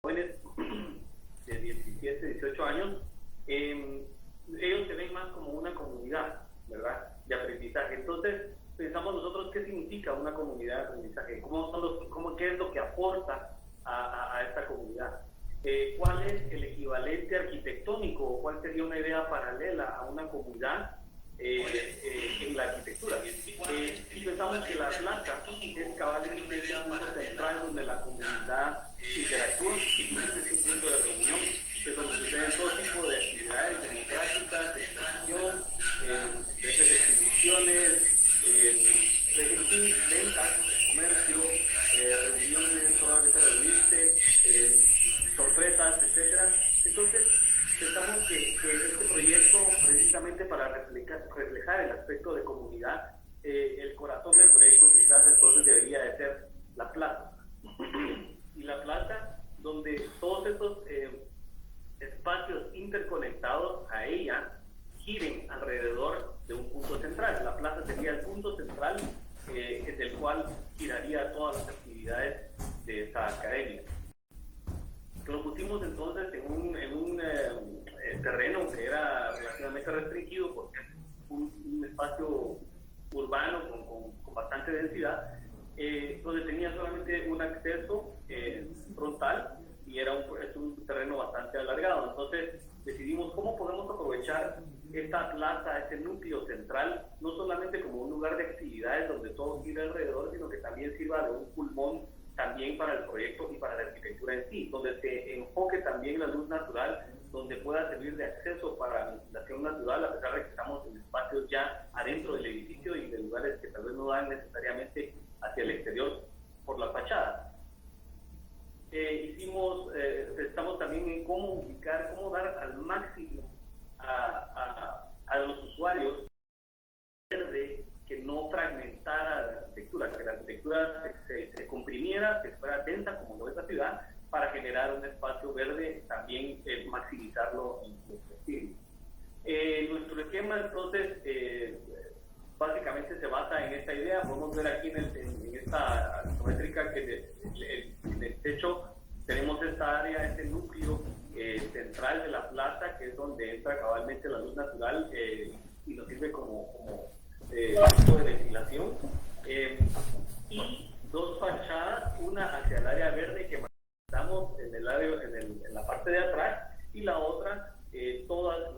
jóvenes de 17, 18 años, ellos se ven más como una comunidad, ¿verdad?, de aprendizaje. Entonces, pensamos nosotros qué significa una comunidad de aprendizaje, qué es lo que aporta a esta comunidad, cuál es el equivalente arquitectónico o cuál sería una idea paralela a una comunidad en la arquitectura. Y pensamos que la plaza es cabalmente un punto central donde la comunidad interactúa, es un punto de reunión, es donde suceden todo tipo de actividades democráticas, de expresión, de instituciones, en fin, ventas, comercio, reuniones, solamente reunirse, sorpresas, etcétera. Entonces, pensamos que este proyecto, precisamente para reflejar el aspecto de comunidad, el corazón del proyecto quizás entonces debería de ser la plaza. Y la plaza donde todos estos espacios interconectados a ella giren alrededor de un punto central. La plaza sería el punto central del cual giraría todas las actividades de esta academia. Lo pusimos entonces en un terreno que era relativamente restringido porque es un espacio urbano con bastante densidad, donde tenía solamente un acceso frontal y es un terreno bastante alargado. Entonces decidimos cómo podemos aprovechar esta plaza, este núcleo central, no solamente como un lugar de actividades donde todo gira alrededor, sino que también sirva de un pulmón también para el proyecto y para la arquitectura en sí, donde se enfoque también la luz natural, donde pueda servir de acceso para la ventilación natural, a pesar de que estamos en espacios ya adentro del edificio y de lugares que tal vez no dan necesariamente hacia el exterior por la fachada. Estamos también en cómo ubicar, cómo dar al máximo a los usuarios de que no fragmentara la arquitectura, que la arquitectura se comprimiera, que fuera densa como lo es la ciudad, para generar un espacio verde, también maximizarlo en su flexible. Nuestro esquema entonces básicamente se basa en esta idea. Podemos ver aquí en esta isométrica que en el techo tenemos esta área, este núcleo central de la plaza, que es donde entra cabalmente la luz natural y nos sirve como punto de ventilación, y dos fachadas, una hacia el área verde que estamos en la parte de atrás, y la otra, todas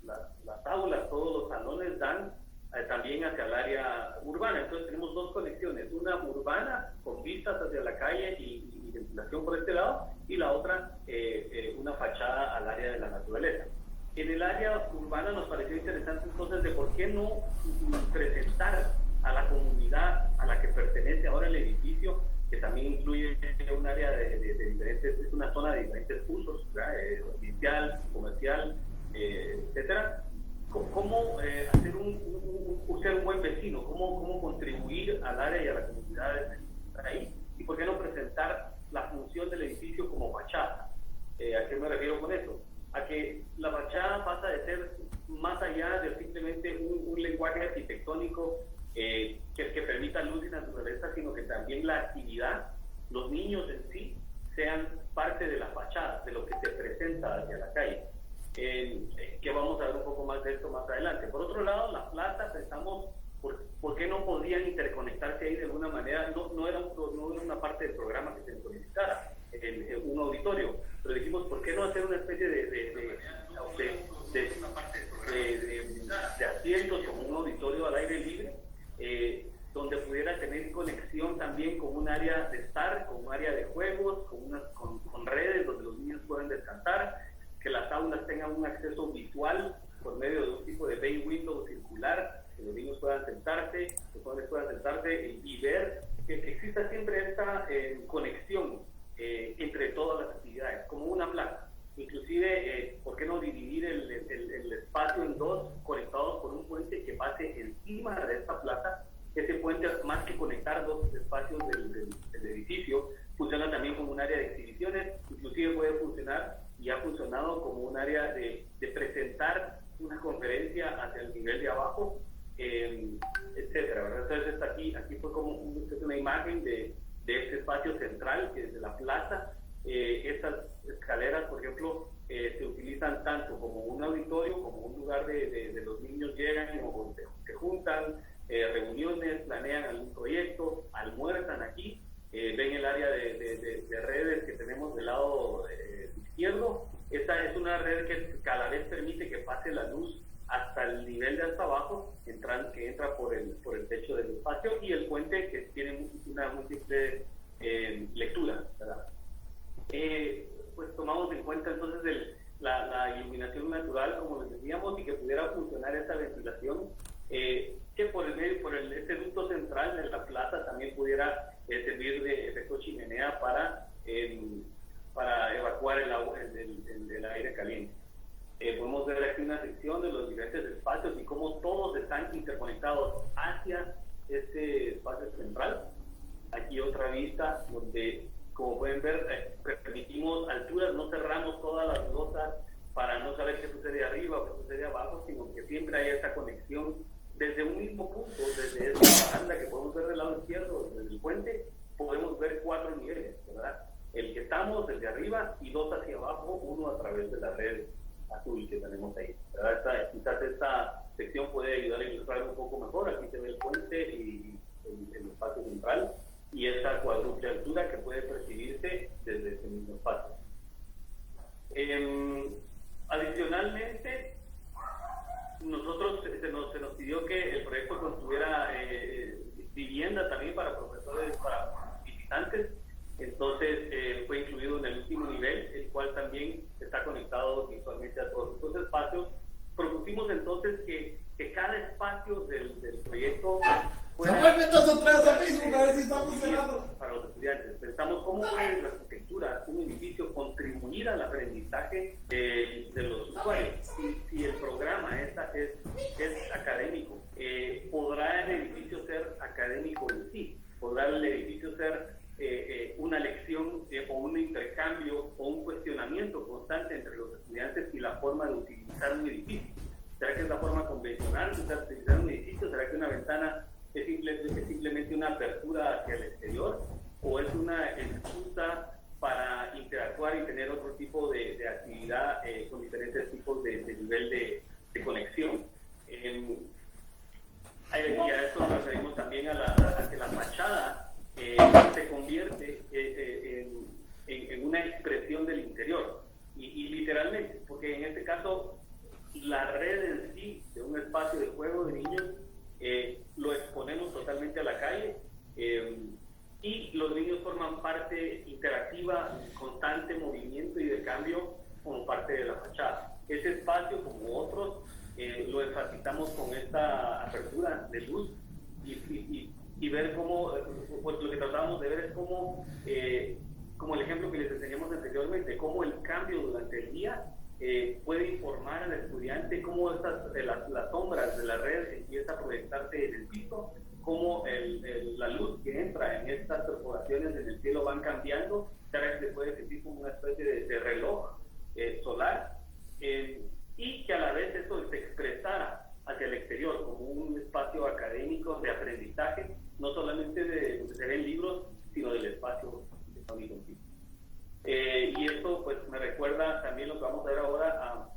las aulas, todos los salones dan también hacia el área urbana. Entonces tenemos dos conexiones, una urbana con vistas hacia la calle y ventilación por este lado, y la otra una fachada al área de la naturaleza. En el área urbana nos pareció interesante entonces de por qué no presentar a la comunidad a la que pertenece ahora el edificio, que también incluye un área de diferentes, es una zona de diferentes usos, residencial, comercial, etcétera. ¿Cómo hacer ser un buen vecino? ¿Cómo contribuir al área y a la comunidad de estar ahí? ¿Y por qué no presentar la función del edificio como fachada? ¿A qué me refiero con eso? A que la fachada pasa de ser más allá de simplemente un lenguaje arquitectónico que permita luz y naturaleza, sino que también la actividad, los niños en sí, sean parte de la fachada, de lo que se presenta hacia la calle. Que vamos a ver un poco más de esto más adelante. Por otro lado, la plaza, pensamos, ¿por qué no podrían interconectarse ahí de alguna manera? No era una parte del programa que se interconectara en un auditorio, pero dijimos, ¿por qué no hacer una especie de asientos como un auditorio al aire libre, donde pudiera tener conexión también con un área de estar, con un área de juegos, con redes donde los niños puedan descansar, que las aulas tengan un acceso visual por medio de un tipo de bay window circular, que los niños puedan sentarse, los jóvenes puedan sentarse y ver que exista siempre esta conexión entre todas las actividades, como una plaza. Inclusive, ¿por qué no dividir el espacio en dos, conectados por un puente que pase encima de esta plaza? Ese puente, más que conectar dos espacios del edificio, funciona también como un área de exhibiciones, inclusive puede funcionar y ha funcionado como un área de presentar una conferencia hacia el nivel de abajo, etcétera, ¿verdad? Entonces aquí fue como una imagen de este espacio central, que desde la plaza estas escaleras, por ejemplo, se utilizan tanto como un auditorio, como un lugar de los niños llegan o se juntan, reuniones, planean algún proyecto, almuerzan aquí, ven el área de redes que tenemos del lado izquierdo. Esta es una red que cada vez permite que pase la luz hasta el nivel de hasta abajo, que entra por el techo del espacio, y el puente que tiene una múltiple lectura, ¿verdad? Pues tomamos en cuenta entonces la iluminación natural, como les decíamos, y que pudiera funcionar esta ventilación, que por este ducto central de la plaza también pudiera servir de efecto chimenea para evacuar el aire caliente. Podemos ver aquí una sección de los diferentes espacios y cómo todos están interconectados hacia este espacio central. Aquí otra vista donde, como pueden ver, permitimos alturas, no cerramos todas las losas para no saber qué sucede arriba o qué sucede abajo, sino que siempre hay esta conexión desde un mismo punto, desde esta baranda que podemos ver del lado izquierdo, desde el puente, podemos ver 4 niveles, ¿verdad? El que estamos desde arriba y 2 hacia abajo, uno a través de la red azul que tenemos ahí, ¿verdad? Quizás esta sección puede ayudar a ilustrar un poco mejor. Aquí se ve el puente y el espacio central y esta cuádruple altura que puede percibirse desde ese mismo espacio. Adicionalmente, nosotros se nos pidió que el proyecto construyera vivienda también para profesores, para visitantes. Entonces fue incluido en el último nivel, el cual también está conectado visualmente a todos estos espacios. Propusimos entonces que cada espacio del proyecto fuera para los estudiantes. Pensamos cómo puede la arquitectura, un edificio, contribuir al aprendizaje de los usuarios. Si el programa es académico, ¿podrá el edificio ser académico en sí? ¿Podrá el edificio ser una lección o un intercambio o un cuestionamiento constante entre los estudiantes y la forma de utilizar un edificio? ¿Será que es la forma convencional de utilizar un edificio? ¿Será que una ventana es simplemente una apertura hacia el exterior? ¿O es una excusa para interactuar y tener otro tipo de actividad con diferentes tipos de nivel de conexión? Y a esto nos referimos también a que la fachada se convierte en una expresión del interior y literalmente, porque en este caso la red en sí de un espacio de juego de niños lo exponemos totalmente a la calle y los niños forman parte interactiva, constante movimiento y de cambio como parte de la fachada. Ese espacio, como otros, lo enfatizamos con esta apertura de luz y ver cómo, pues lo que tratamos de ver es cómo, como el ejemplo que les enseñamos anteriormente, cómo el cambio durante el día puede informar al estudiante cómo las sombras de la red empieza a proyectarse en el piso, cómo la luz que entra en estas perforaciones en el cielo van cambiando, que se puede sentir como una especie de reloj solar, y que a la vez eso se expresara hacia el exterior como un espacio académico de aprendizaje, no solamente de donde se ven libros, sino del espacio de sonido. Y esto pues me recuerda también lo que vamos a ver ahora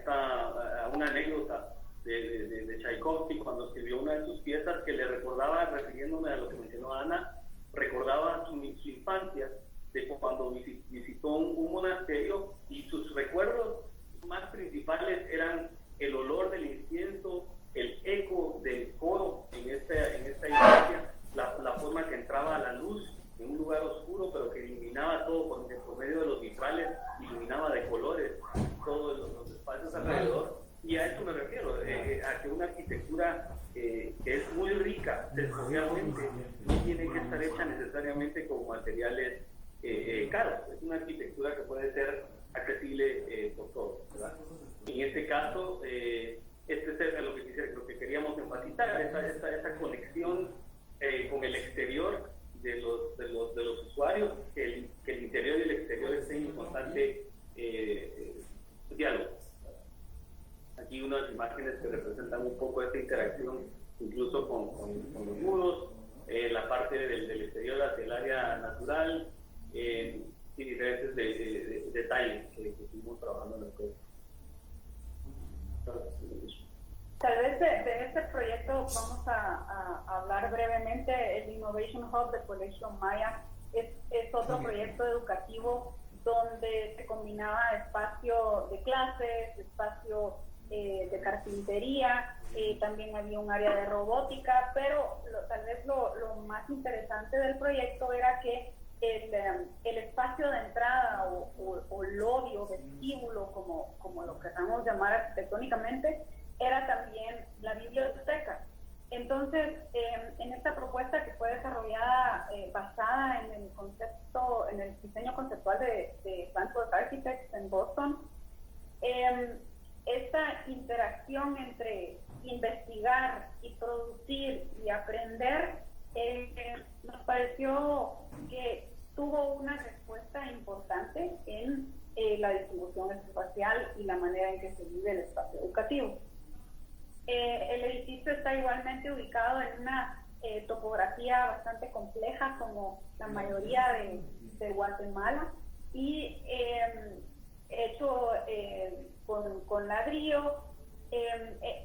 a una anécdota de Tchaikovsky cuando escribió una de sus piezas que le recordaba, refiriéndome a lo que mencionó Ana, recordaba su infancia de cuando visitó un monasterio y sus recuerdos más principales eran el olor del incienso, el eco del coro en esta iglesia, la forma que entraba la luz en un lugar oscuro, pero que iluminaba todo por medio de los vitrales, iluminaba de colores todos los espacios alrededor. Y a esto me refiero, a que una arquitectura que es muy rica sensorialmente no tiene que estar hecha necesariamente con materiales caros. Es una arquitectura que puede ser accesible por todos, ¿verdad? En este caso, este es lo que queríamos enfatizar, esa conexión con el exterior de los usuarios, que el interior y el exterior estén en constante diálogo. Aquí unas imágenes que representan un poco esta interacción, incluso con los muros, la parte del exterior hacia el área natural, y diferentes detalles que estuvimos trabajando en el proyecto. Tal vez de este proyecto vamos a hablar brevemente. El Innovation Hub de Colegio Maya es otro proyecto educativo donde se combinaba espacio de clases, espacio de carpintería, también había un área de robótica, pero tal vez lo más interesante del proyecto era que el espacio de entrada o lobby o vestíbulo, como lo queramos llamar arquitectónicamente, era también la biblioteca. Entonces, en esta propuesta que fue desarrollada basada en el diseño conceptual de Frankfurt Architects en Boston, esta interacción entre investigar y producir y aprender nos pareció que tuvo una respuesta importante en la distribución espacial y la manera en que se vive el espacio educativo. El edificio está igualmente ubicado en una topografía bastante compleja, como la mayoría de Guatemala, y hecho con ladrillo.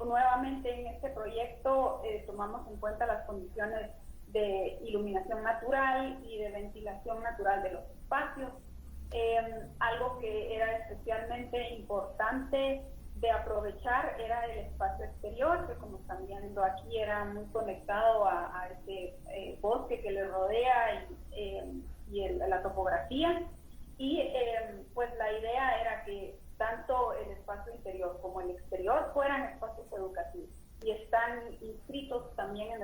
Nuevamente en este proyecto tomamos en cuenta las condiciones de iluminación natural y de ventilación natural de los espacios. Algo que era especialmente importante de aprovechar era el espacio exterior, que como están viendo aquí era muy conectado a este bosque que le rodea y la topografía. Y pues la idea era que tanto el espacio interior como el exterior fueran espacios educativos y están inscritos también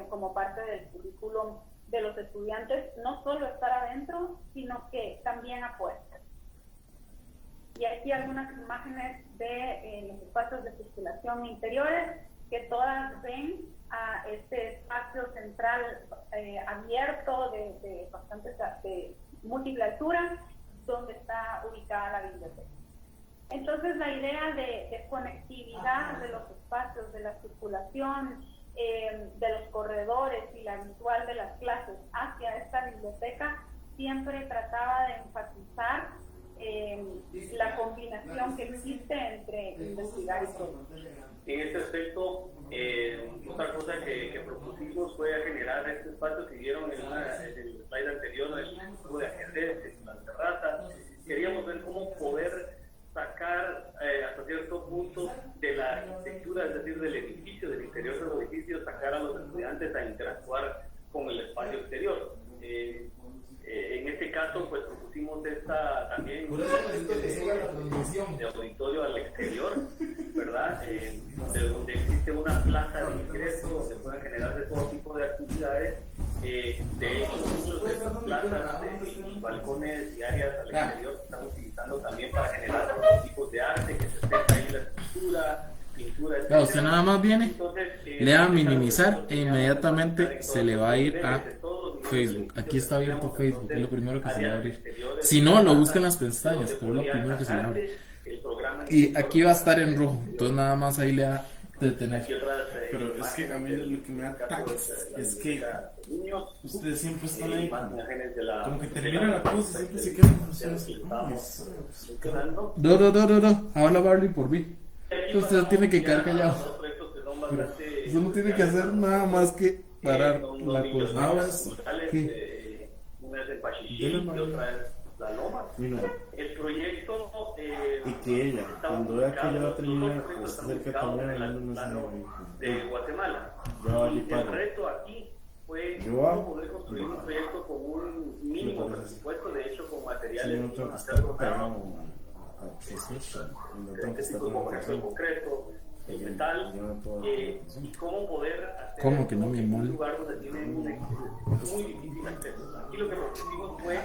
como parte del currículum de los estudiantes, no solo estar adentro, sino que también afuera. Y aquí algunas imágenes de los espacios de circulación interiores, que todas ven a este espacio central abierto de múltiple altura, donde está ubicada la biblioteca. Entonces la idea de conectividad de los espacios, de la circulación, de los corredores y la visual de las clases hacia esta biblioteca siempre trataba de enfatizar la combinación que existe entre investigar y producir. En este aspecto, otra cosa que propusimos fue a generar este espacio que vieron en el slide anterior, el juego de ajedrez, en las terrazas. Queríamos ver cómo poder sacar hasta cierto punto de la arquitectura, es decir, del edificio, del interior del edificio, sacar a los estudiantes a interactuar con el espacio exterior. En este caso, pues propusimos esta también de auditorio al exterior, ¿verdad? Donde existe una plaza de ingreso donde puedan generarse todo tipo de actividades. De hecho, muchos de estas plazas, balcones y áreas al exterior se están utilizando también para generar otros tipos de arte, que se expresa ahí la escultura, pintura, etc. Usted nada más viene, entonces, le da a minimizar e inmediatamente se le va a ir a Facebook. Aquí está abierto Facebook, es lo primero que se le va a abrir. Si no, lo busca en las pestañas, pero es lo primero que se le abre. Y aquí va a estar en rojo, entonces nada más ahí le da detener. Pero es que a mí lo que me ataca es que ustedes siempre están ahí como que terminan la cosa y siempre se quedan con ustedes. No, habla Barley por mí. Usted tiene que quedar callado. Pero usted no tiene que hacer nada más que parar la cosa. Ahora ¿qué? Una es el Pachichí y otra es la Loma. El proyecto y que ella, cuando vea que ella va a terminar, pues cerca también de Guatemala. El reto aquí fue cómo poder construir un proyecto con un mínimo presupuesto, de hecho con materiales concreto, el metal, y cómo poder hacer ¿Cómo que no me un lugar donde tienen muy difícil acceso. Aquí lo que propusimos fue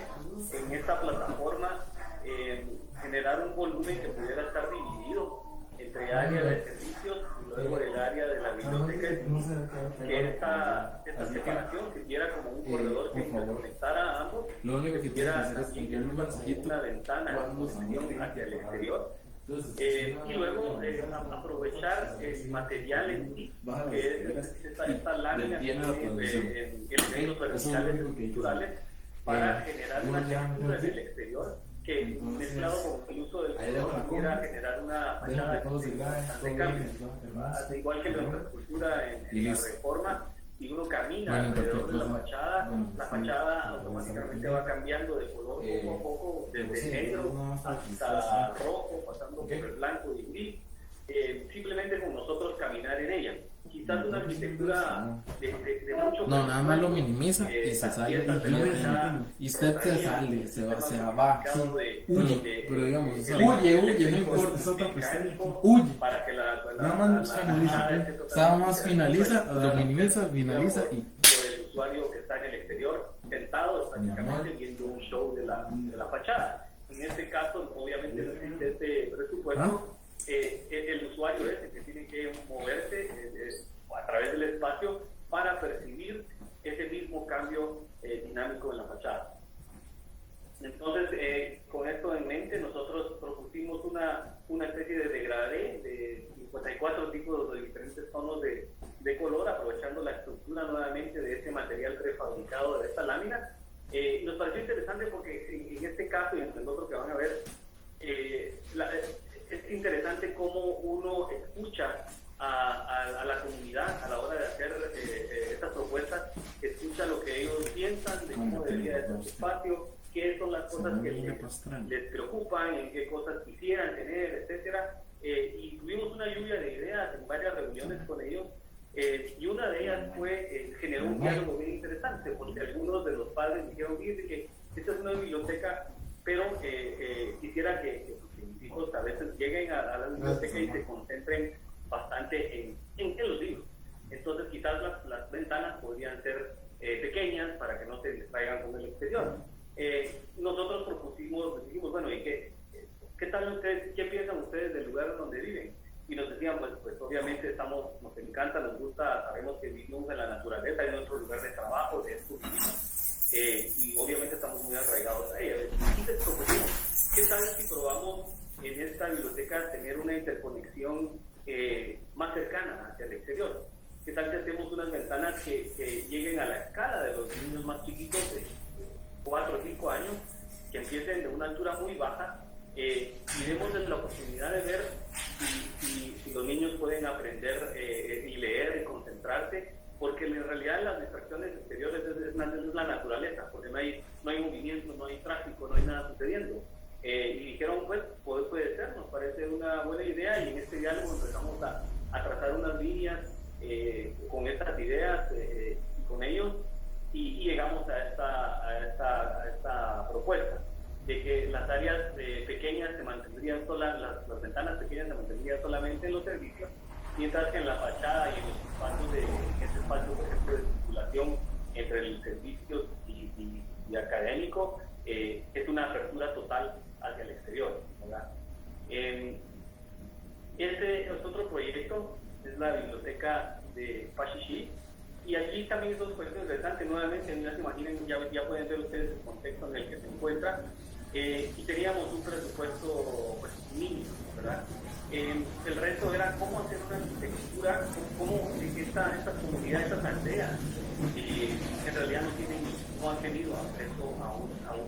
en esta plataforma generar un volumen que pudiera estar dividido entre área de servicios y luego el área de la biblioteca, que esta separación que diera como un corredor que interconectara a ambos, lo único que tiene que hacer es también cambiar un mensajito una ventana hacia el exterior. Y luego aprovechar el material en sí, que es esta lámina que tiene elementos verticales estructurales, para generar una textura del exterior que mezclado con el uso del color pudiera generar una fachada bastante cambio. Igual que la infraestructura en la Reforma, si uno camina alrededor de la fachada automáticamente va cambiando de color poco a poco, desde negro hasta rojo, pasando por el blanco y gris, simplemente con nosotros caminar en ella. Quizás una arquitectura de mucho... No, nada más lo minimiza y se sale. Y usted se va. Huye, pero digamos, huye, no importa, es otra pestaña. Huye. Para que nada más finaliza. Nada más finaliza, lo minimiza, finaliza y... El usuario que está en el exterior, sentado, prácticamente viendo un show de la fachada. En este caso, obviamente, no existe este presupuesto. El usuario es el que tiene que moverse a través del espacio para percibir ese mismo cambio dinámico en la fachada. Entonces, con esto en mente, nosotros propusimos una especie de degradé de 54 tipos de diferentes tonos de color, aprovechando la estructura nuevamente de ese material prefabricado de esta lámina. Nos pareció interesante porque en este caso y en el otro que van a ver, es interesante cómo uno escucha a la comunidad a la hora de hacer estas propuestas, escucha lo que ellos piensan de cómo debería ser su espacio, qué son las cosas que les preocupan, en qué cosas quisieran tener, etcétera. Y tuvimos una lluvia de ideas en varias reuniones con ellos, y una de ellas generó un diálogo bien interesante, porque algunos de los padres dijeron, fíjense que esta es una biblioteca, pero quisiera que mis hijos a veces lleguen a la biblioteca y se concentren bastante en los libros. Entonces quizás las ventanas podrían ser pequeñas para que no se distraigan con el exterior. Nosotros dijimos, bueno, ¿y qué tal ustedes, qué piensan ustedes del lugar donde viven? Y nos decían, pues obviamente nos encanta, nos gusta, sabemos que vivimos en la naturaleza, es nuestro lugar de trabajo, de estudio, y obviamente estamos muy arraigados a ella. Y les propusimos, ¿qué tal si probamos en esta biblioteca tener una interconexión más cercana hacia el exterior? ¿Qué tal si hacemos unas ventanas que lleguen a la escala de los niños más chiquitos de 4 o 5 años, que empiecen de una altura muy baja, y demos la oportunidad de ver si los niños pueden aprender y leer y concentrarse, porque en realidad las distracciones exteriores es la naturaleza, porque no hay movimiento, no hay tráfico, no hay nada sucediendo. Y dijeron, pues puede ser, nos parece una buena idea, y en este diálogo empezamos a trazar unas líneas con estas ideas con ellos, y llegamos a esta propuesta de que las áreas pequeñas se mantendrían las ventanas pequeñas se mantendrían solamente en los servicios, mientras que en la fachada y en los espacios este espacio, por ejemplo, de circulación entre el servicio y académico, es una apertura total hacia el exterior, ¿verdad? Este es otro proyecto, es la biblioteca de Pachichí, y aquí también es un proyecto interesante. Nuevamente, no se imaginen, ya pueden ver ustedes el contexto en el que se encuentra, y teníamos un presupuesto mínimo, ¿verdad? El reto era cómo hacer una arquitectura, cómo estas comunidades, estas aldeas, en realidad no han tenido acceso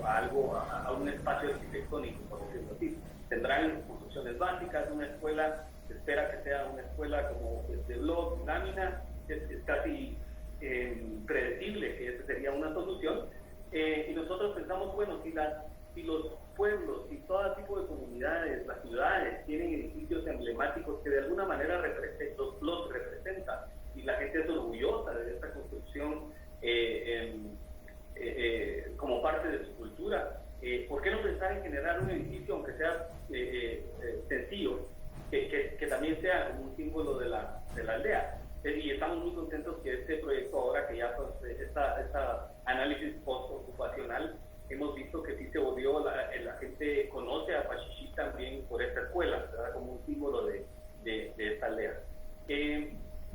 a un espacio arquitectónico, por decirlo así. Tendrán construcciones básicas, una escuela, se espera que sea una escuela como de blog, lámina, es casi predecible que esa sería una solución, y nosotros pensamos, bueno, si los pueblos y todo tipo de comunidades, las ciudades, tienen edificios emblemáticos que de alguna manera los representan, y la gente es orgullosa de esta construcción como parte de su cultura, ¿por qué no pensar en generar un edificio, aunque sea sencillo, que también sea como un símbolo de la aldea? Y estamos muy contentos que este proyecto, ahora que ya esta análisis post-ocupacional, hemos visto que sí se volvió, la gente conoce a Pachichí también por esta escuela, ¿verdad? Como un símbolo de esta aldea.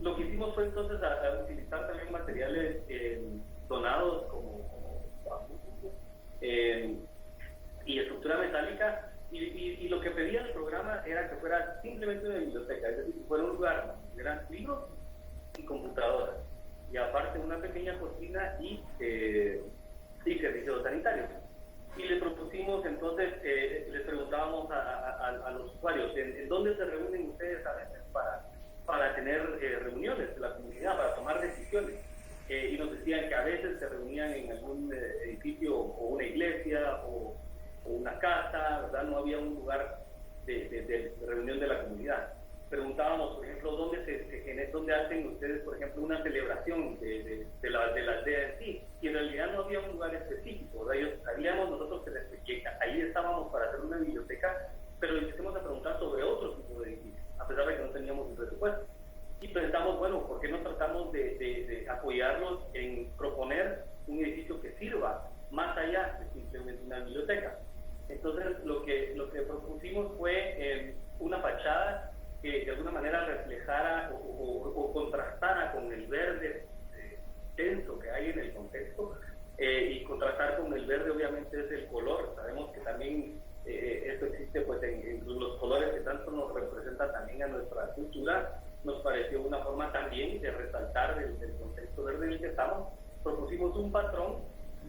Lo que hicimos fue entonces utilizar también materiales donados como y estructura metálica, y lo que pedía el programa era que fuera simplemente una biblioteca, es decir, que fuera un lugar donde tuvieran libros y computadoras, y aparte una pequeña cocina y y servicios sanitarios. Y les propusimos entonces, les preguntábamos a los usuarios, ¿en dónde se reúnen ustedes a veces para tener reuniones de la comunidad, para tomar decisiones? Y nos decían que a veces se reunían en algún edificio o una iglesia o una casa, ¿verdad? No había un lugar de reunión de la comunidad. Preguntábamos, por ejemplo, ¿dónde hacen ustedes, por ejemplo, una celebración de la aldea en sí? Y en realidad no había un lugar específico, ¿verdad? Sabíamos nosotros que ahí estábamos para hacer una biblioteca, pero empecemos a preguntar sobre otro tipo de edificios, a pesar de que no teníamos un presupuesto. Y pensamos, bueno, ¿por qué no tratamos de apoyarlos en proponer un edificio que sirva más allá de simplemente una biblioteca? Entonces, lo que propusimos fue una fachada que de alguna manera reflejara o contrastara con el verde denso que hay en el contexto, y contrastar con el verde obviamente es el color. Sabemos que también esto existe pues en los colores que tanto nos representan también a nuestra cultura. Nos pareció una forma también de resaltar del contexto verde en el que estamos. Propusimos un patrón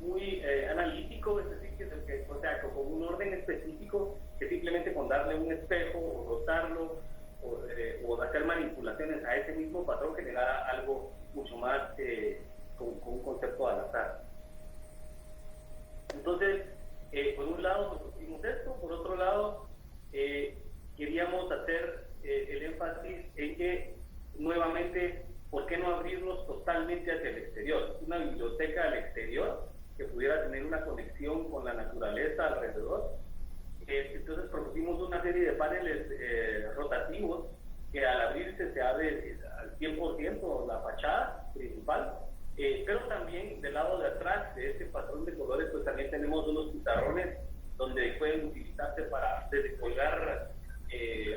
muy analítico, es decir, o sea, con un orden específico, que simplemente con darle un espejo o rotarlo o hacer manipulaciones a ese mismo patrón generara algo mucho más con un concepto al azar. Entonces, por un lado propusimos esto, por otro lado queríamos hacer el énfasis en que nuevamente, ¿por qué no abrirnos totalmente hacia el exterior? Una biblioteca al exterior que pudiera tener una conexión con la naturaleza alrededor. Entonces propusimos una serie de paneles rotativos que al abrirse se abre al 100% la fachada principal, pero también del lado de atrás de este patrón de colores pues también tenemos unos pizarrones donde pueden utilizarse para desde colgar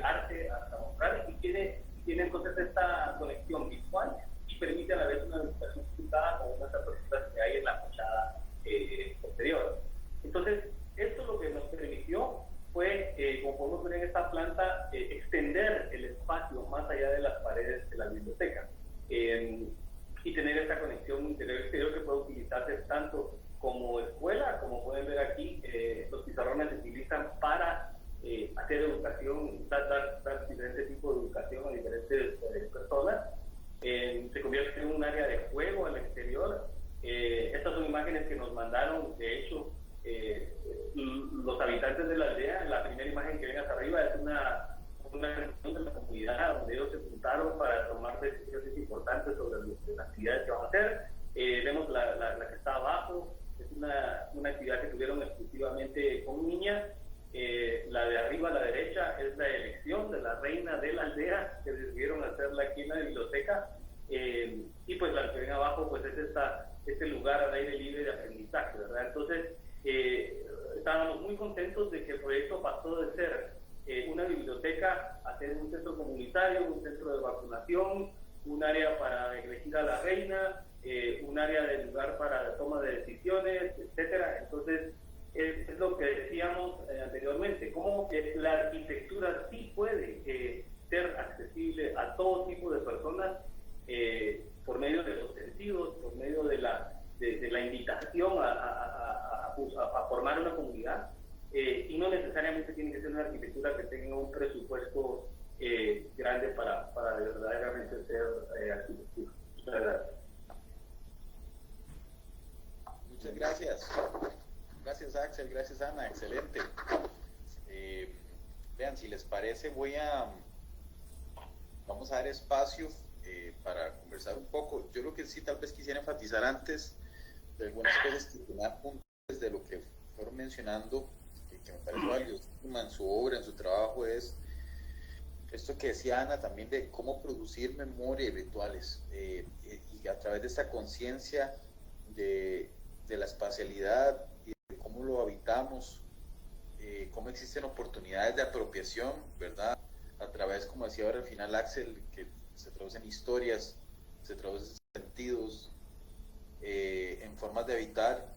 arte hasta mostrar, y tiene entonces esta conexión visual y permite a la vez una visualización cruzada con unas aperturas que hay en la fachada posterior. Entonces, esto lo que nos permitió fue, como podemos ver en esta planta, extender el espacio más allá de las paredes de la biblioteca y tener esta conexión interior-exterior que puede utilizarse tanto como escuela, como pueden ver aquí, los pizarrones se utilizan para hacer educación, dar diferentes tipos de educación a diferentes personas. Se convierte en un área de juego al exterior. Estas son imágenes que nos mandaron, de hecho, los habitantes de la aldea. La primera imagen que ven hasta arriba es una reunión de la comunidad donde ellos se juntaron para tomar decisiones importantes sobre las actividades que van a hacer. Vemos la que está abajo, es una actividad que tuvieron exclusivamente con niñas. La de arriba a la derecha es la elección de la reina de la aldea, que decidieron hacerla aquí en la biblioteca, y pues la que ven abajo pues es este lugar al aire libre de aprendizaje, ¿verdad? Entonces estábamos muy contentos de que el proyecto pasó de ser una biblioteca a ser un centro comunitario, un centro de vacunación, un área para elegir a la reina, un área de lugar para la toma de decisiones, etcétera. Entonces es lo que decíamos anteriormente, cómo la arquitectura sí puede ser accesible a todo tipo de personas por medio de los sentidos, por medio de la invitación a formar una comunidad, y no necesariamente tiene que ser una arquitectura que tenga un presupuesto grande para verdaderamente ser arquitectura. Muchas gracias. Muchas gracias. Gracias Axel, gracias Ana, excelente. Vean, si les parece, vamos a dar espacio para conversar un poco. Yo lo que sí tal vez quisiera enfatizar antes de algunas cosas que me apuntes de lo que fueron mencionando, que me parece valioso en su obra, en su trabajo, es esto que decía Ana también de cómo producir memoria y rituales, y a través de esta conciencia de la espacialidad y de cómo lo habitamos, cómo existen oportunidades de apropiación, ¿verdad? A través, como decía ahora al final Axel, que se traducen historias, se traducen sentidos, en formas de habitar,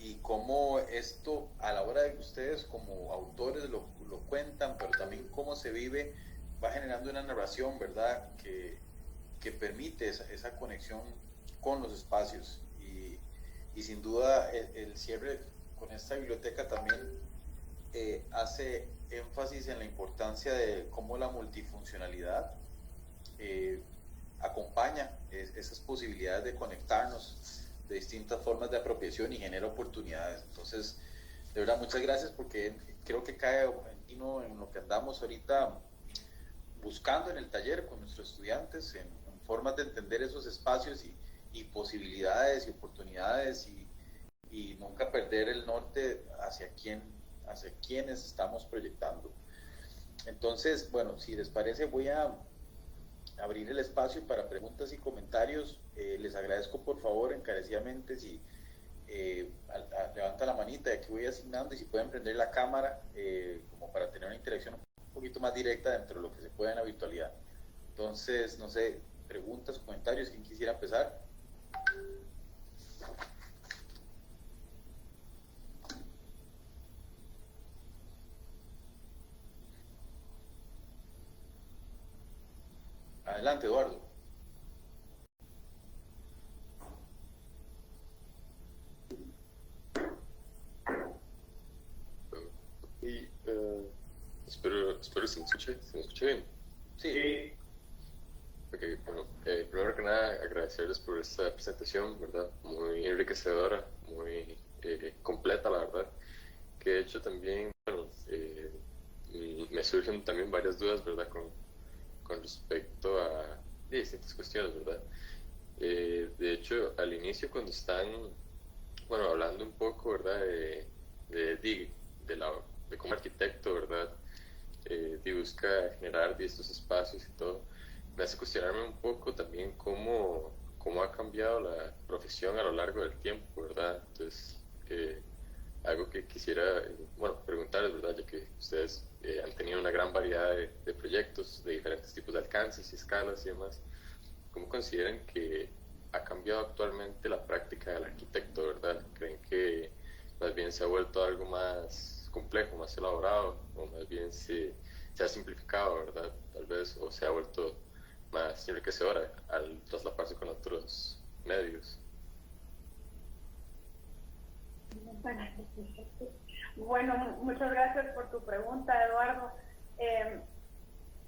y cómo esto a la hora de que ustedes como autores lo cuentan, pero también cómo se vive, va generando una narración, ¿verdad? Que permite esa conexión con los espacios, y sin duda el cierre con esta biblioteca también hace énfasis en la importancia de cómo la multifuncionalidad acompaña esas posibilidades de conectarnos de distintas formas de apropiación y genera oportunidades. Entonces, de verdad, muchas gracias, porque creo que cae en lo que andamos ahorita buscando en el taller con nuestros estudiantes, en formas de entender esos espacios y posibilidades y oportunidades y nunca perder el norte hacia quienes estamos proyectando. Entonces, bueno, si les parece, voy a abrir el espacio para preguntas y comentarios. Les agradezco por favor encarecidamente si levanta la manita, y aquí voy asignando, y si pueden prender la cámara como para tener una interacción un poquito más directa dentro de lo que se puede en la virtualidad. Entonces, no sé, preguntas, comentarios, ¿quién quisiera empezar? Adelante, Eduardo. Y espero se me escuche bien. Sí. Ok, bueno, primero que nada agradecerles por esta presentación, ¿verdad? Muy enriquecedora, muy completa, la verdad. Que de hecho también, bueno, me surgen también varias dudas, ¿verdad? Con respecto a distintas cuestiones, ¿verdad? De hecho, al inicio cuando están, bueno, hablando un poco, ¿verdad? De como arquitecto, ¿verdad? Busca generar estos espacios y todo, me hace cuestionarme un poco también cómo ha cambiado la profesión a lo largo del tiempo, ¿verdad? Entonces, algo que quisiera, bueno, preguntarles, ¿verdad? Ya que ustedes han tenido una gran variedad de proyectos de diferentes tipos de alcances y escalas y demás, ¿cómo consideran que ha cambiado actualmente la práctica del arquitecto, ¿verdad? ¿Creen que más bien se ha vuelto algo más complejo, más elaborado, o más bien se ha simplificado, ¿verdad? Tal vez, o se ha vuelto más enriquecedora al traslaparse con otros medios? Bueno, muchas gracias por tu pregunta, Eduardo.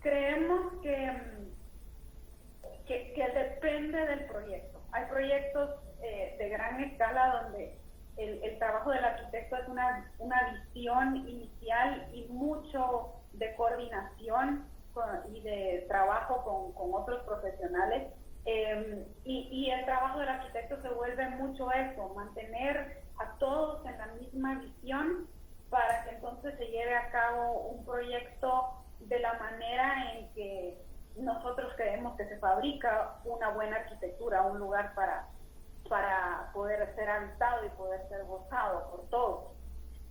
Creemos que depende del proyecto. Hay proyectos de gran escala donde el trabajo del arquitecto es una visión inicial y mucho de coordinación y de trabajo con otros profesionales. Y el trabajo del arquitecto se vuelve mucho eso, mantener a todos en la misma visión para que entonces se lleve a cabo un proyecto de la manera en que nosotros creemos que se fabrica una buena arquitectura, un lugar para poder ser habitado y poder ser gozado por todos.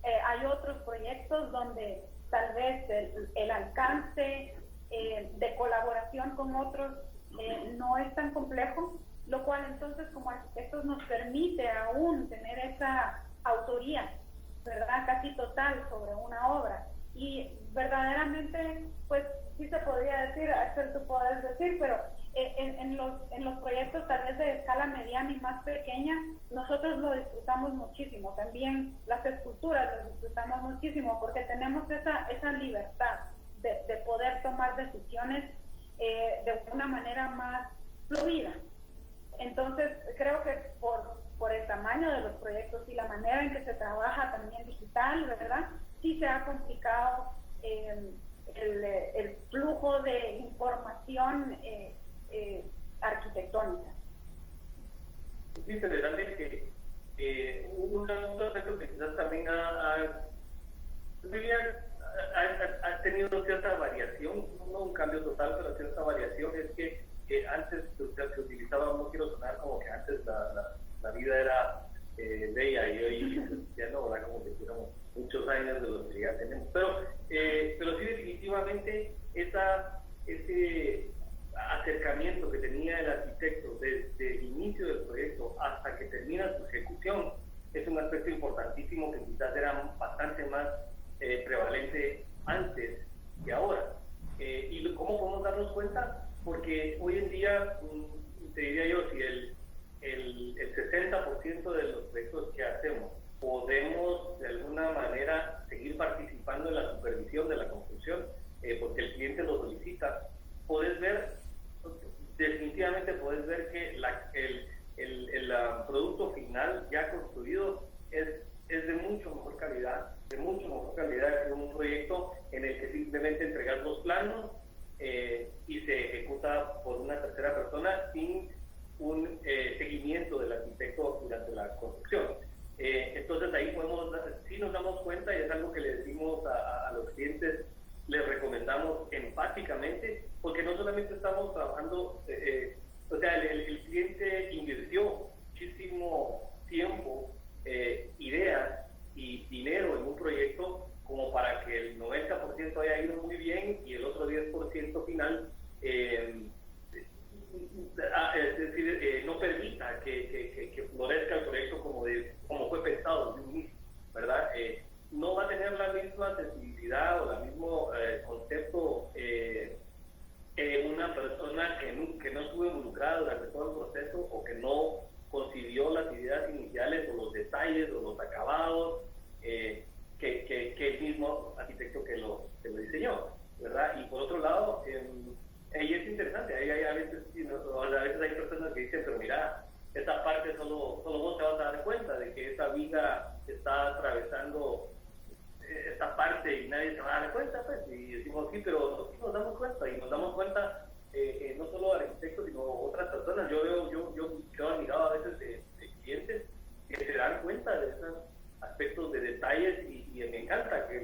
Hay otros proyectos donde tal vez el alcance de colaboración con otros no es tan complejo, lo cual entonces como arquitectos nos permite aún tener esa autoría, ¿verdad? Casi total sobre una obra. Y verdaderamente, pues sí se podría decir, Axel, tú puedes decir, pero en los proyectos tal vez de escala mediana y más pequeña, nosotros lo disfrutamos muchísimo. También las esculturas lo disfrutamos muchísimo porque tenemos esa libertad de poder tomar decisiones de una manera más fluida. Entonces, creo que por el tamaño de los proyectos y la manera en que se trabaja también digital, ¿verdad? Sí se ha complicado el flujo de información arquitectónica. Es interesante que un aspecto que quizás también ha tenido cierta variación, no un cambio total, pero cierta variación, es que antes se utilizaba, no quiero sonar como que antes la vida era bella y hoy ya no, ¿verdad? Como que tuviéramos muchos años de los que ya tenemos. Pero sí, definitivamente ese acercamiento que tenía el arquitecto desde el inicio del proyecto hasta que termina su ejecución es un aspecto importantísimo que quizás era bastante más prevalente antes que ahora. ¿Y cómo podemos darnos cuenta? Porque hoy en día, te diría yo, si el 60% de los producto final ya construido es de mucho mejor calidad, que un proyecto en el que simplemente entregas los planos y se ejecuta por una tercera persona sin un seguimiento del arquitecto durante la construcción. Entonces ahí sí nos damos cuenta, y es algo que le decimos a los clientes, les recomendamos enfáticamente, porque no solamente estamos trabajando, o sea, el cliente invirtió muchísimo tiempo, ideas y dinero en un proyecto como para que el 90% haya ido muy bien y el otro 10% final es decir, no permita que florezca el proyecto como fue pensado desde un inicio, ¿verdad? No va a tener la misma sensibilidad o el mismo concepto una persona que no estuvo involucrada durante todo el proceso o que no concibió las ideas iniciales o los detalles o los acabados que el mismo arquitecto que lo diseñó, ¿verdad? Y por otro lado, ahí es interesante, a veces hay personas que dicen, pero mira, esta parte solo vos te vas a dar cuenta de que esa viga está atravesando esta parte y nadie se va a dar cuenta, pues, y decimos sí, pero nosotros nos damos cuenta, y nos damos cuenta no solo arquitectos, sino otras personas. Yo he admirado a veces de clientes que se dan cuenta de esos aspectos de detalles y me encanta que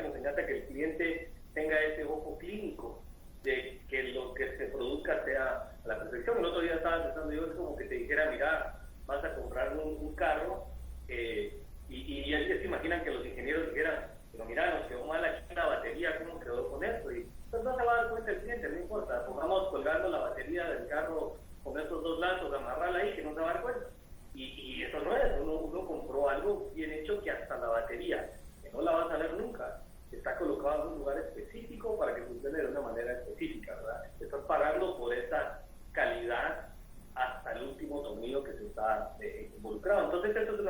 nos encanta que el cliente tenga ese ojo clínico de que lo que se produzca sea a la perfección. El otro día estaba pensando yo, es como que te dijera, mira, vas a comprar un carro y ya se imaginan que los ingenieros dijeran, pero mira, nos quedó mal aquí la batería, ¿cómo quedó con esto? Y entonces no se va a dar cuenta el cliente, no importa, pongamos colgando la batería del carro con estos dos lazos, amarrarla ahí, que no se va a dar cuenta. Y eso no es, uno compró algo bien hecho que hasta la batería, que no la vas a ver nunca, está colocado en un lugar específico para que funcione de una manera específica, ¿verdad? Estás pagando por esa calidad hasta el último tornillo que se está involucrado. Entonces, esto es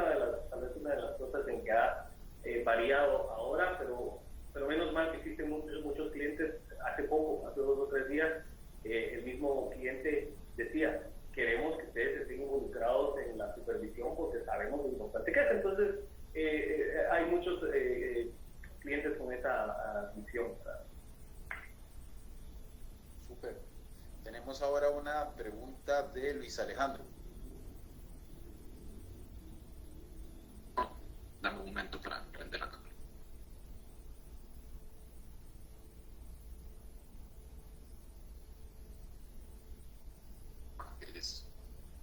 tal vez una de las cosas en que ha variado ahora, pero menos mal que existen muchos clientes. Hace 2 o 3 días, el mismo cliente decía, queremos que ustedes estén involucrados en la supervisión porque sabemos lo importante que es. Entonces, hay muchos clientes con esa visión. Súper. Tenemos ahora una pregunta de Luis Alejandro. Dame un momento para prender la cámara.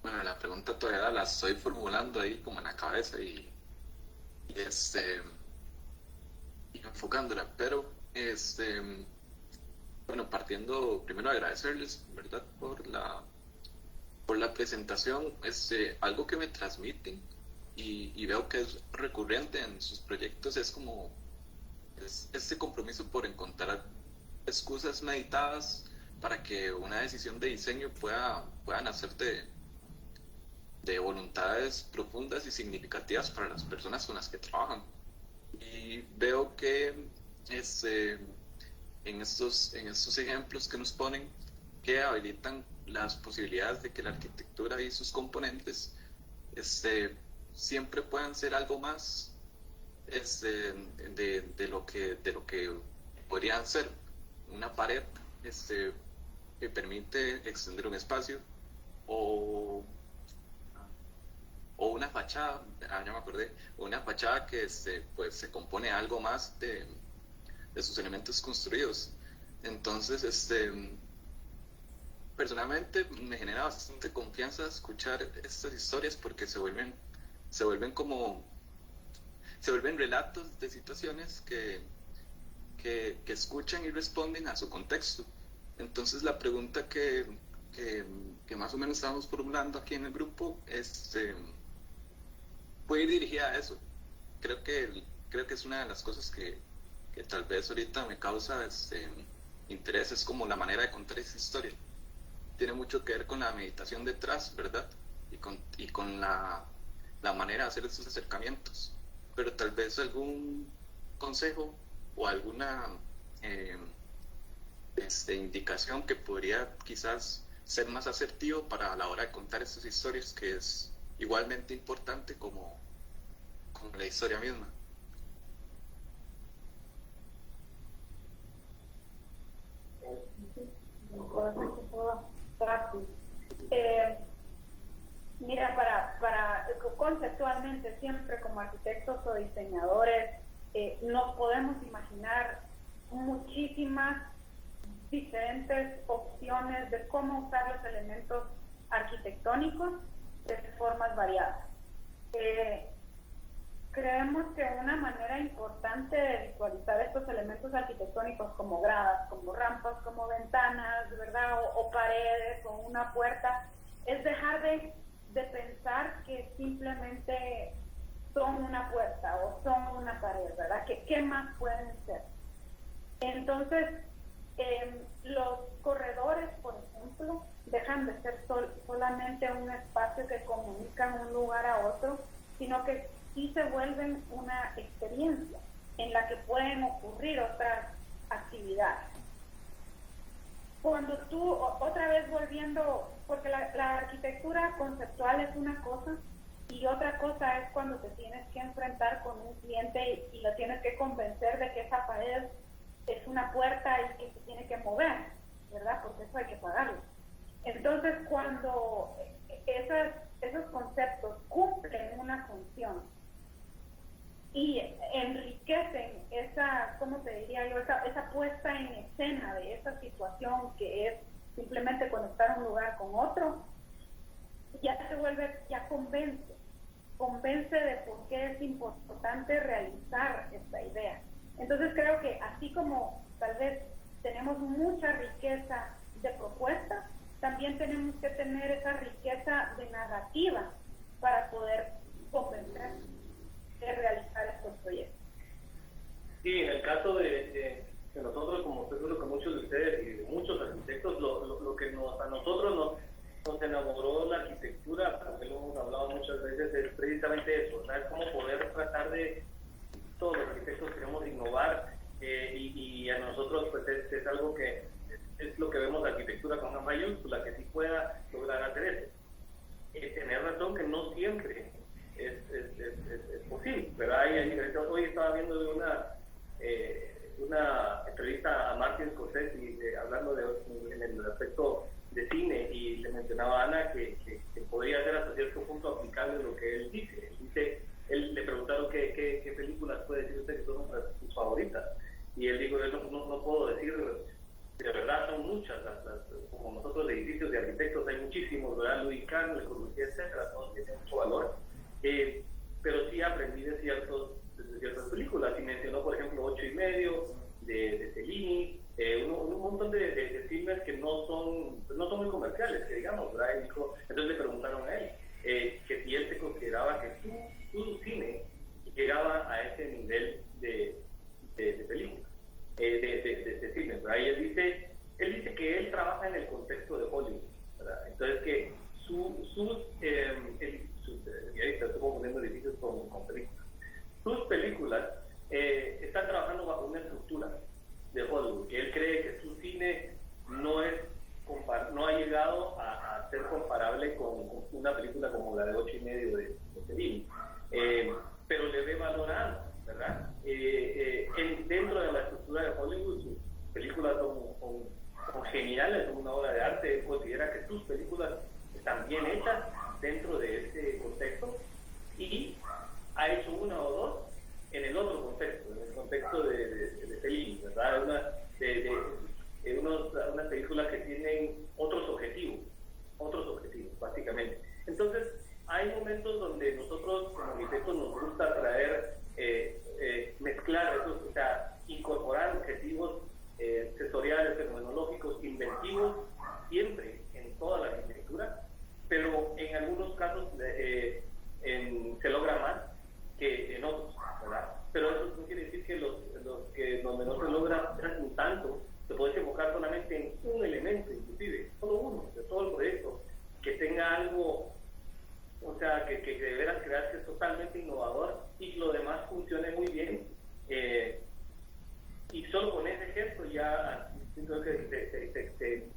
Bueno, la pregunta todavía la estoy formulando ahí como en la cabeza y enfocándola, pero bueno, partiendo primero agradecerles, ¿verdad?, por la presentación. Algo que me transmiten y veo que es recurrente en sus proyectos es como este compromiso por encontrar excusas meditadas para que una decisión de diseño pueda nacer de voluntades profundas y significativas para las personas con las que trabajan. Y veo que en estos ejemplos que nos ponen, que habilitan las posibilidades de que la arquitectura y sus componentes siempre puedan ser algo más de lo que podrían ser una pared que permite extender un espacio o una fachada, ya me acordé, una fachada que pues se compone algo más de sus elementos construidos. Entonces, personalmente me genera bastante confianza escuchar estas historias porque se vuelven relatos de situaciones que escuchan y responden a su contexto. Entonces la pregunta que más o menos estamos formulando aquí en el grupo puede ir dirigida a eso. Creo que es una de las cosas que tal vez ahorita me causa interés, es como la manera de contar esa historia. Tiene mucho que ver con la meditación detrás, ¿verdad? Y con la manera de hacer estos acercamientos. Pero tal vez algún consejo o alguna indicación que podría quizás ser más asertivo para la hora de contar estas historias, que es igualmente importante como la historia misma. Mira, para conceptualmente siempre como arquitectos o diseñadores nos podemos imaginar muchísimas diferentes opciones de cómo usar los elementos arquitectónicos de formas variadas. Creemos que una manera importante de visualizar estos elementos arquitectónicos como gradas, como rampas, como ventanas, ¿verdad? O paredes o una puerta, es dejar de pensar que simplemente son una puerta o son una pared, ¿verdad? ¿Qué más pueden ser? Entonces, los corredores, por ejemplo, dejan de ser solamente un espacio que comunica un lugar a otro, sino que sí se vuelven una experiencia en la que pueden ocurrir otras actividades. Cuando tú, otra vez volviendo, porque la arquitectura conceptual es una cosa, y otra cosa es cuando te tienes que enfrentar con un cliente y lo tienes que convencer de que esa pared es una puerta y que se tiene que mover, ¿verdad? Porque eso hay que pagarlo. Entonces, cuando esos conceptos cumplen una función y enriquecen esa, ¿cómo te diría yo? Esa puesta en escena de esa situación que es simplemente conectar un lugar con otro, ya se vuelve, ya convence de por qué es importante realizar esta idea. Entonces creo que así como tal vez tenemos mucha riqueza de propuestas, también tenemos que tener esa riqueza de narrativa para poder convencer de realizar estos proyectos. Sí, en el caso de nosotros, como seguro que muchos de ustedes y de muchos arquitectos, lo que a nosotros nos enamoró la arquitectura, porque lo hemos hablado muchas veces, es precisamente eso, ¿sabes? Cómo poder tratar de, todos los arquitectos queremos innovar, y a nosotros pues es algo que es lo que vemos la arquitectura con una mayúscula, que sí pueda lograr hacer eso. Tener razón que no siempre es posible, ¿verdad? Hoy estaba viendo de una entrevista a Martin Scorsese hablando en el aspecto de cine, y le mencionaba a Ana que podría ser hasta cierto punto aplicable lo que él dice. Él le preguntaron qué películas puede decir usted que son sus favoritas, y él dijo, no puedo decir, de verdad son muchas, como nosotros de edificios de arquitectos hay muchísimos, ¿verdad? Louis Kahn, Le Corbusier, etcétera, todos tienen mucho valor, pero sí aprendí de ciertas películas, y mencionó por ejemplo 8 y medio de Fellini, un montón de filmes que no son muy comerciales, que digamos, ¿verdad? Entonces le preguntaron a él que si él se consideraba que su cine llegaba a ese nivel de película, de cine, ¿verdad? Y él dice que él trabaja en el contexto de Hollywood, ¿verdad? Entonces que y ahí estoy poniendo edificios con películas. Sus películas están trabajando bajo una estructura de Hollywood, que él cree que su cine no ha llegado a ser comparable con una película como la de 8 y medio de Fellini, pero le ve valorando, ¿verdad? Dentro de la estructura de Hollywood, sus películas son geniales, son una obra de arte. Él considera que sus películas están bien hechas dentro de ese contexto, y ha hecho una o dos en el otro contexto, en el contexto de Fellini, ¿verdad? Unas películas que tienen otros objetivos, básicamente. Entonces, hay momentos donde nosotros como arquitectos nos gusta traer, mezclar esos, o sea, incorporar objetivos sensoriales, fenomenológicos, inventivos, siempre en toda la arquitectura, pero en algunos casos se logra más que en otros, ¿verdad? Pero eso no quiere decir que donde no se logra tanto, te puedes enfocar solamente en un elemento, inclusive, solo uno de todo el proyecto, que tenga algo, o sea, que de veras creas que es totalmente innovador y lo demás funcione muy bien, y solo con ese gesto ya creo que te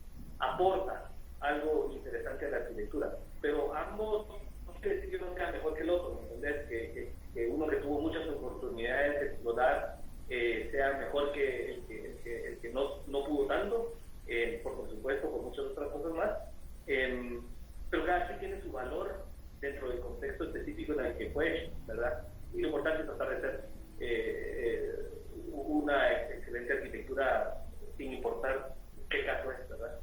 aporta algo interesante de la arquitectura. Pero ambos, no quiere decir que uno sea mejor que el otro, ¿me entendés? Que uno que tuvo muchas oportunidades de explorar sea mejor que el que no pudo tanto, por supuesto, por muchas otras cosas más. Pero cada quien tiene su valor dentro del contexto específico en el que fue, ¿verdad? Y lo importante es tratar de ser una excelente arquitectura sin importar qué caso es, ¿verdad?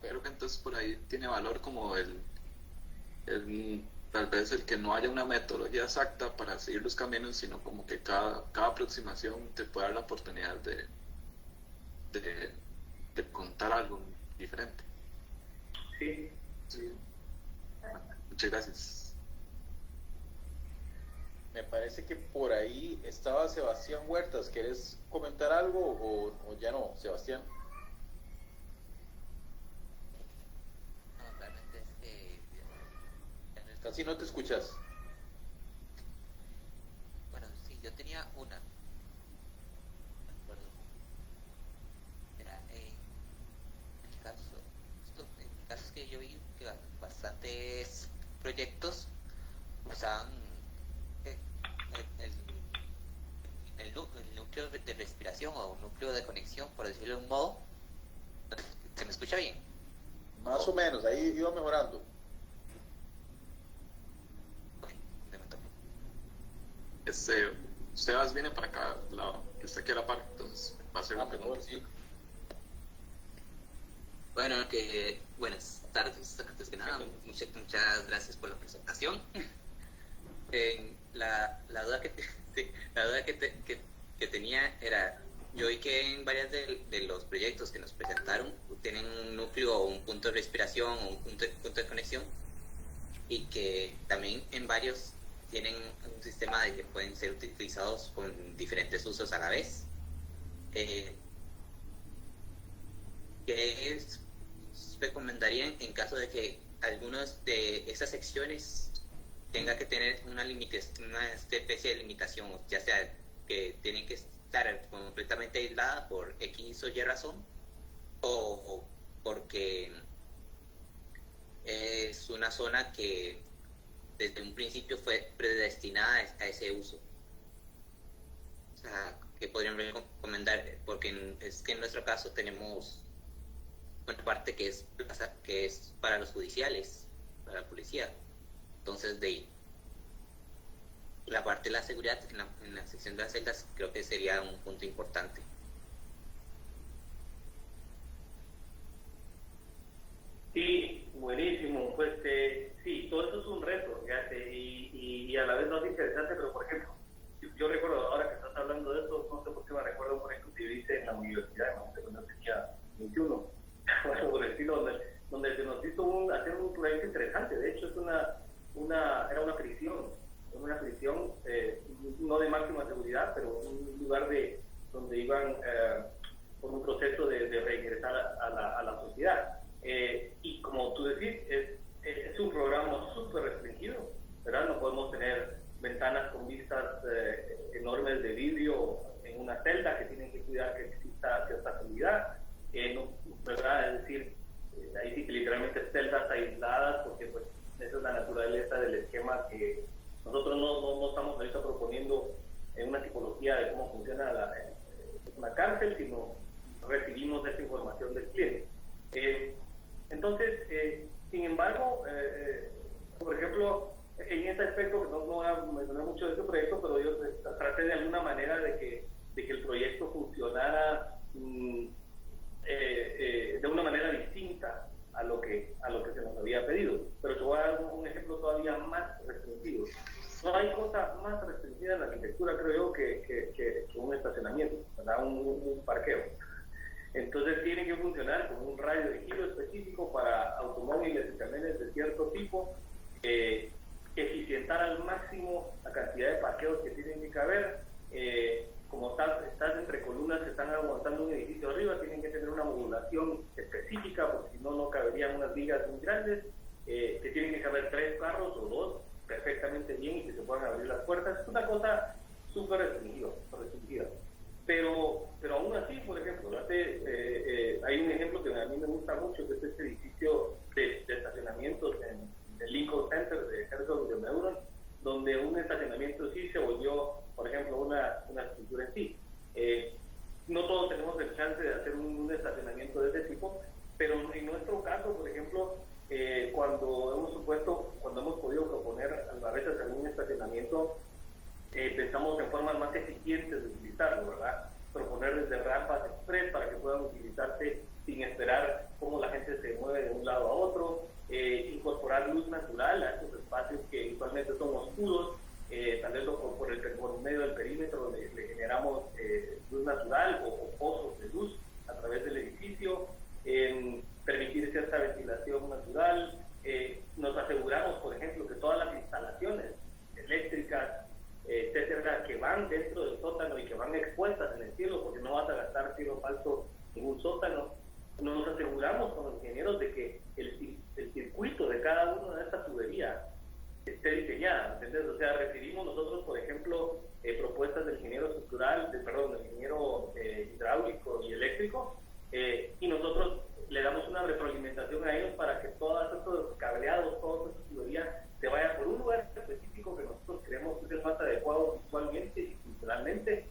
Creo que entonces por ahí tiene valor como tal vez el que no haya una metodología exacta para seguir los caminos, sino como que cada aproximación te puede dar la oportunidad de contar algo diferente. Sí. Muchas gracias. Me parece que por ahí estaba Sebastián Huertas. ¿Quieres comentar algo o ya no, Sebastián? No, realmente es que Casi no te escuchas. bueno, sí, yo tenía una. Me acuerdo. Era en el caso es que yo vi que bastantes proyectos usaban el núcleo de respiración o núcleo de conexión, por decirlo de un modo. ¿Se me escucha bien? Más o menos, ahí iba mejorando. Sebas viene para acá, que está aquí a la par, entonces va a ser una pregunta. Sí. Bueno, buenas tardes, antes que nada, muchas gracias por la presentación. La duda que tenía era, yo vi que en varios de los proyectos que nos presentaron tienen un núcleo o un punto de respiración o un punto de conexión, y que también en varios tienen un sistema de que pueden ser utilizados con diferentes usos a la vez. ¿Qué recomendarían en caso de que algunas de esas secciones tenga que tener una especie de limitación, ya sea que tienen que estar completamente aislada por X o Y razón, o porque es una zona que desde un principio fue predestinada a ese uso? O sea, ¿qué podrían recomendar? Porque es que en nuestro caso tenemos una parte que es para los judiciales, para la policía. Entonces, de la parte de la seguridad en la sección de las celdas creo que sería un punto importante. Sí, buenísimo. Pues sí, todo eso es un reto, fíjate, y a la vez no es interesante, pero por ejemplo, yo recuerdo, ahora que estás hablando de eso, no sé por qué me recuerdo un proyecto que hice en la universidad, cuando tenía 21, bueno, por el estilo, donde se nos hizo hacer un proyecto interesante. De hecho, era una prisión, no de máxima seguridad, pero un lugar donde iban por un proceso de reingresar a la sociedad. Y como tú decís, es un programa súper restringido, ¿verdad? No podemos tener ventanas con vistas enormes de vidrio en una celda, que tienen que cuidar que exista cierta seguridad, ¿verdad? Es decir, ahí sí que literalmente celdas aisladas, porque pues esa es la naturaleza del esquema que nosotros no estamos ahorita proponiendo en una tipología de cómo funciona una cárcel, sino recibimos esa información del cliente. Entonces, sin embargo, por ejemplo, en este aspecto, no voy a mencionar mucho de este proyecto, pero yo traté de alguna manera de que el proyecto funcionara de una manera distinta a lo que se nos había pedido. Pero te voy a dar un ejemplo todavía más restringido. No hay cosa más restringida en la arquitectura, creo yo, que un estacionamiento, ¿verdad? Un parqueo. Entonces tiene que funcionar con un radio de giro específico para automóviles y camiones de cierto tipo, eficientar al máximo la cantidad de parqueos que tienen que caber. Como estás entre columnas que están aguantando un edificio arriba, tienen que tener una modulación específica, porque si no, no caberían unas vigas muy grandes, que tienen que caber 3 carros o 2 perfectamente bien y que se puedan abrir las puertas. Es una cosa súper restringida. pero aún así, por ejemplo, hay un ejemplo que a mí me gusta mucho, que es este edificio de estacionamientos en el Lincoln Center de Herzog de Meuron, donde un estacionamiento sí se volvió, por ejemplo, una estructura en sí. No todos tenemos el chance de hacer un estacionamiento de ese tipo, pero en nuestro caso, por ejemplo, cuando hemos podido proponer a veces algún estacionamiento, pensamos en formas más eficientes de utilizarlo, ¿verdad? Proponer desde rampas express para que puedan utilizarse sin esperar cómo la gente se mueve de un lado a otro, incorporar luz natural a estos espacios que usualmente son oscuros, tal vez por medio del perímetro le generamos luz natural o pozos de luz a través del edificio, permitir cierta ventilación natural. Nos aseguramos, por ejemplo, que todas las instalaciones eléctricas, etcétera, que van dentro del sótano y que van expuestas en el cielo, porque no vas a gastar cielo falso en un sótano, nos aseguramos con los ingenieros de que el circuito de cada una de estas tuberías esté diseñada, ¿entendés? O sea, recibimos nosotros, por ejemplo, propuestas del ingeniero estructural, del ingeniero hidráulico y eléctrico, y nosotros le damos una retroalimentación a ellos para que todos estos cableados, todas estas tuberías se vayan por un lugar específico que nosotros creemos que es el más adecuado visualmente y culturalmente,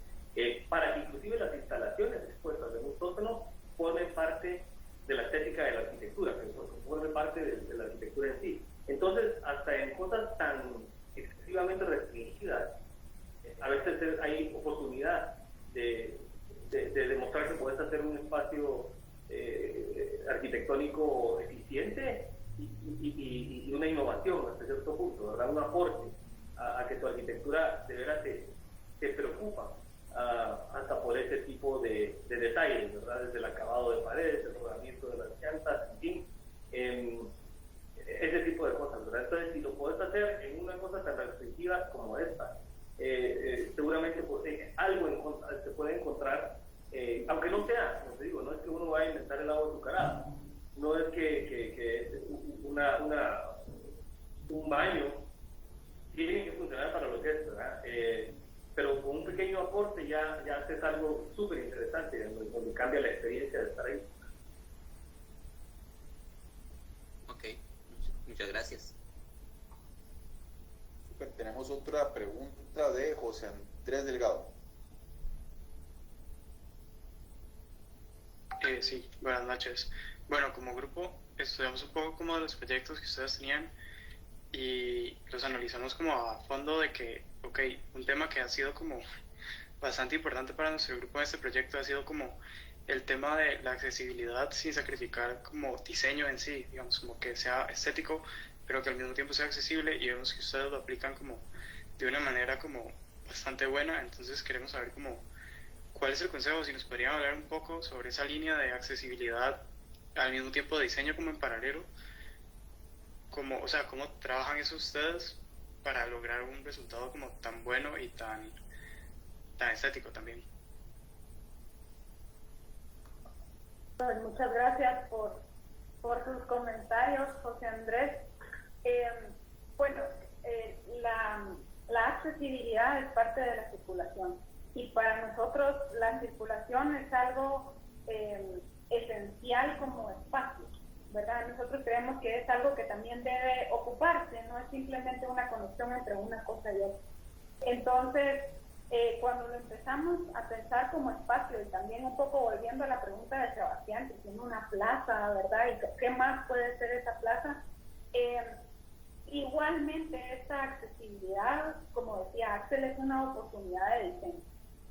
para que inclusive las instalaciones expuestas en un sótano formen parte de la estética de la arquitectura, que formen parte de la arquitectura en sí. Entonces, hasta en cosas tan excesivamente restringidas, a veces hay oportunidad de demostrar que puedes hacer un espacio arquitectónico eficiente y una innovación hasta cierto punto, ¿verdad? Un aporte a que tu arquitectura de veras te preocupa hasta por ese tipo de detalles, ¿verdad? Desde el acabado de paredes, el rodamiento de las llantas, en fin, ese tipo de cosas, ¿verdad? Entonces, si lo puedes hacer en una cosa tan restrictiva como esta, seguramente algo se puede encontrar, aunque no sea, como te digo, no es que uno vaya a inventar el agua azucarada, no es que un baño tiene que funcionar para lo que es, ¿verdad? Pero con un pequeño aporte ya haces algo súper interesante, donde cambia la experiencia de estar ahí. Ok, muchas gracias. Super, tenemos otra pregunta de José Andrés Delgado. Sí, buenas noches. Bueno, como grupo estudiamos un poco como de los proyectos que ustedes tenían y los analizamos como a fondo de que, ok, un tema que ha sido como bastante importante para nuestro grupo en este proyecto ha sido como el tema de la accesibilidad sin sacrificar como diseño en sí, digamos, como que sea estético, pero que al mismo tiempo sea accesible, y vemos que ustedes lo aplican como de una manera como bastante buena. Entonces queremos saber como cuál es el consejo, si nos podrían hablar un poco sobre esa línea de accesibilidad al mismo tiempo de diseño como en paralelo, como, o sea, cómo trabajan eso ustedes para lograr un resultado como tan bueno y tan estético también. Pues muchas gracias por sus comentarios, José Andrés. Bueno, la accesibilidad es parte de la circulación, y para nosotros la circulación es algo esencial como espacio, ¿verdad? Nosotros creemos que es algo que también debe ocuparse, no es simplemente una conexión entre una cosa y otra. Entonces, cuando lo empezamos a pensar como espacio, y también un poco volviendo a la pregunta de Sebastián, que tiene una plaza, ¿verdad? ¿Y qué más puede ser esa plaza? Igualmente, esta accesibilidad, como decía Axel, es una oportunidad de diseño.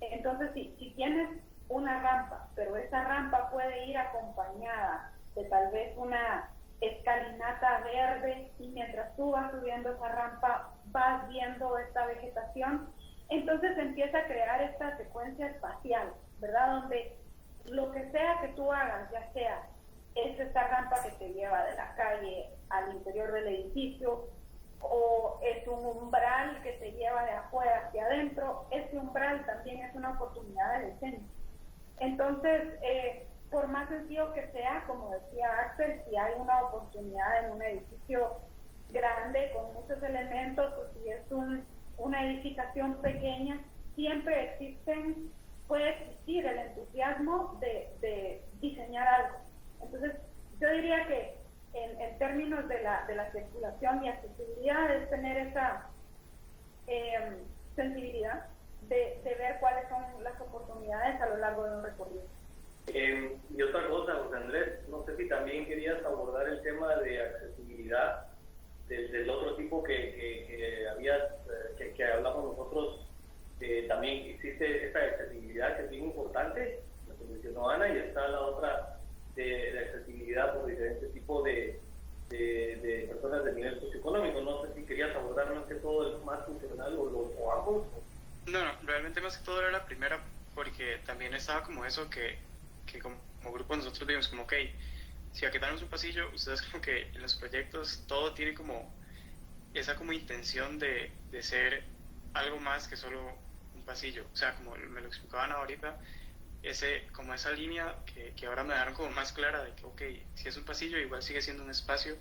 Entonces, si tienes una rampa, pero esa rampa puede ir acompañada de tal vez una escalinata verde, y mientras tú vas subiendo esa rampa vas viendo esta vegetación, entonces empieza a crear esta secuencia espacial, ¿verdad? Donde lo que sea que tú hagas, ya sea es esta rampa que te lleva de la calle al interior del edificio, o es un umbral que te lleva de afuera hacia adentro, ese umbral también es una oportunidad de diseño. Entonces, por más sencillo que sea, como decía Axel, si hay una oportunidad en un edificio grande con muchos elementos, o si es una edificación pequeña, siempre existen puede existir el entusiasmo de diseñar algo. Entonces, yo diría que en términos de la circulación y accesibilidad es tener esa sensibilidad de ver cuáles son las oportunidades a lo largo de un recorrido. Y otra cosa, José Andrés, no sé si también querías abordar el tema de accesibilidad del otro tipo que hablamos nosotros. También existe esta accesibilidad que es bien importante, lo que mencionó Ana, y está la otra de accesibilidad por diferentes tipos de personas de nivel socioeconómico. No sé si querías abordar más que todo el más funcional o ambos. No, realmente más que todo era la primera, porque también estaba como eso que como grupo nosotros vimos como, ok, si aquí tenemos un pasillo, ustedes como que en los proyectos todo tiene como esa como intención de ser algo más que solo un pasillo. O sea, como me lo explicaban ahorita, como esa línea que ahora me dejaron como más clara de que, ok, si es un pasillo, igual sigue siendo un espacio.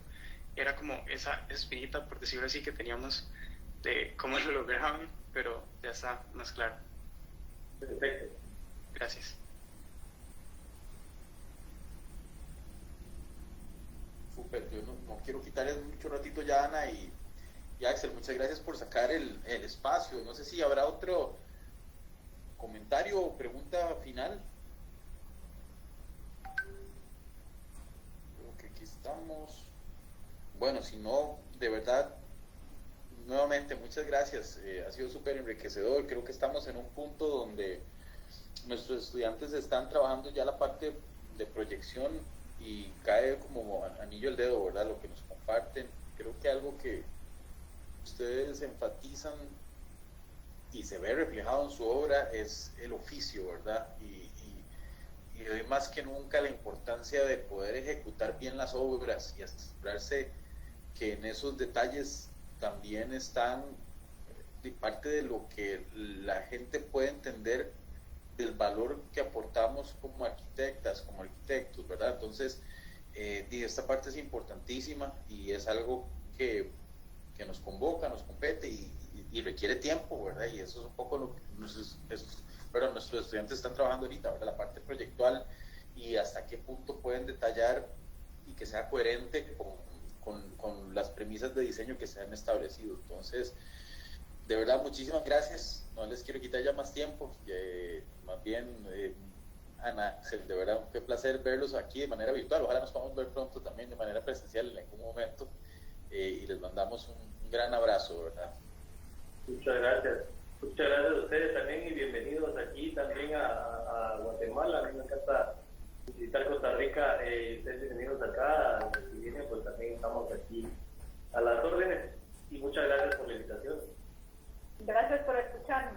Era como esa espinita, por decirlo así, que teníamos de cómo lo lograban, pero ya está más claro. Perfecto. Gracias. Súper, yo no quiero quitarles mucho ratito ya, Ana y Axel, muchas gracias por sacar el espacio. No sé si habrá otro comentario o pregunta final. Creo que aquí estamos. Bueno, si no, de verdad, nuevamente muchas gracias. Ha sido súper enriquecedor. Creo que estamos en un punto donde nuestros estudiantes están trabajando ya la parte de proyección y cae como anillo al dedo, ¿verdad? Lo que nos comparten. Creo que algo que ustedes enfatizan y se ve reflejado en su obra es el oficio, ¿verdad? Y hoy más que nunca la importancia de poder ejecutar bien las obras y asegurarse que en esos detalles también están parte de lo que la gente puede entender del valor que aportamos como arquitectas, como arquitectos, ¿verdad? Entonces, esta parte es importantísima y es algo que nos convoca, nos compete y requiere tiempo, ¿verdad? Y eso es un poco lo que nuestros estudiantes están trabajando ahorita, ¿verdad? La parte proyectual y hasta qué punto pueden detallar y que sea coherente con las premisas de diseño que se han establecido. Entonces, de verdad, muchísimas gracias. No les quiero quitar ya más tiempo. Más bien, Ana, de verdad, qué placer verlos aquí de manera virtual. Ojalá nos podamos ver pronto también de manera presencial en algún momento. Y les mandamos un gran abrazo, ¿verdad? Muchas gracias. Muchas gracias a ustedes también y bienvenidos aquí también a Guatemala. A mí me encanta visitar Costa Rica. Ustedes bienvenidos acá. Si vienen, pues también estamos aquí a las órdenes. Y muchas gracias por la invitación. Gracias por escucharnos.